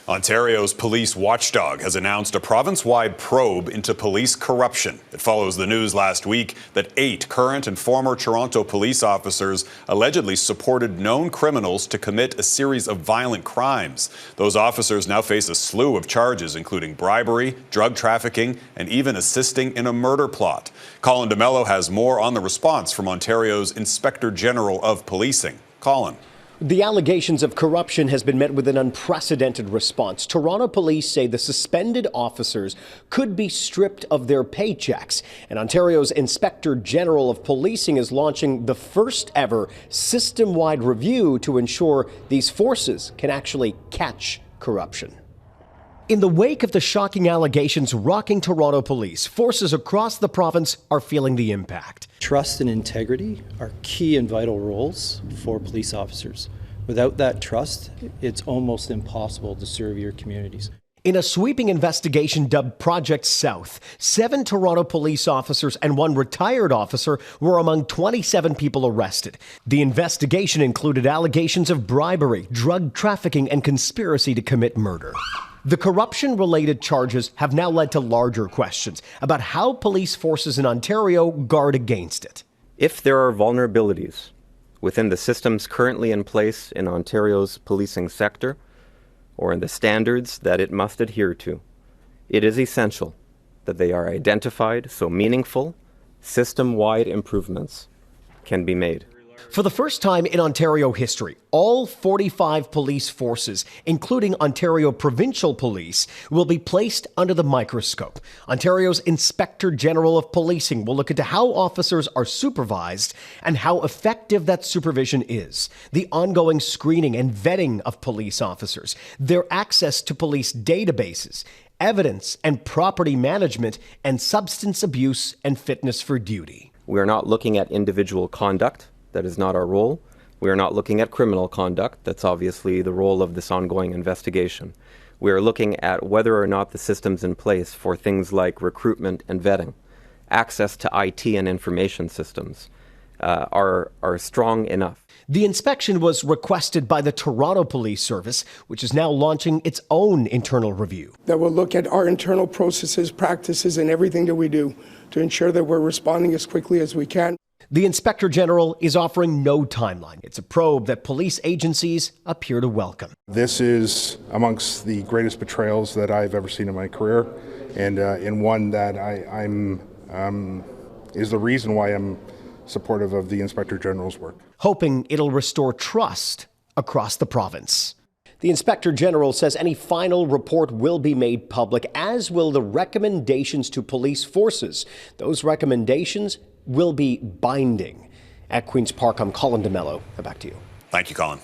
Ontario's police watchdog has announced a province-wide probe into police corruption. It follows the news last week that 8 current and former Toronto police officers allegedly supported known criminals to commit a series of violent crimes. Those officers now face a slew of charges, including bribery, drug trafficking, and even assisting in a murder plot. Colin D'Mello has more on the response from Ontario's Inspector General of Policing. Colin. The allegations of corruption has been met with an unprecedented response. Toronto police say the suspended officers could be stripped of their paychecks. And Ontario's Inspector General of Policing is launching the first ever system-wide review to ensure these forces can actually catch corruption. In the wake of the shocking allegations rocking Toronto police, forces across the province are feeling the impact. Trust and integrity are key and vital roles for police officers. Without that trust, it's almost impossible to serve your communities. In a sweeping investigation dubbed Project South, 7 Toronto police officers and 1 retired officer were among 27 people arrested. The investigation included allegations of bribery, drug trafficking, and conspiracy to commit murder. The corruption-related charges have now led to larger questions about how police forces in Ontario guard against it. If there are vulnerabilities within the systems currently in place in Ontario's policing sector, or in the standards that it must adhere to, it is essential that they are identified so meaningful, system-wide improvements can be made. For the first time in Ontario history, all 45 police forces, including Ontario Provincial Police, will be placed under the microscope. Ontario's Inspector General of Policing will look into how officers are supervised and how effective that supervision is, the ongoing screening and vetting of police officers, their access to police databases, evidence and property management, and substance abuse and fitness for duty. We are not looking at individual conduct. That is not our role. We are not looking at criminal conduct. That's obviously the role of this ongoing investigation. We are looking at whether or not the systems in place for things like recruitment and vetting, access to IT and information systems, are strong enough. The inspection was requested by the Toronto Police Service, which is now launching its own internal review. That will look at our internal processes, practices, and everything that we do to ensure that we're responding as quickly as we can. The Inspector General is offering no timeline. It's a probe that police agencies appear to welcome. This is amongst the greatest betrayals that I've ever seen in my career, and one that is the reason why I'm supportive of the Inspector General's work. Hoping it'll restore trust across the province. The Inspector General says any final report will be made public, as will the recommendations to police forces. Those recommendations will be binding. At Queen's Park, I'm Colin D'Mello. Back to you. Thank you, Colin.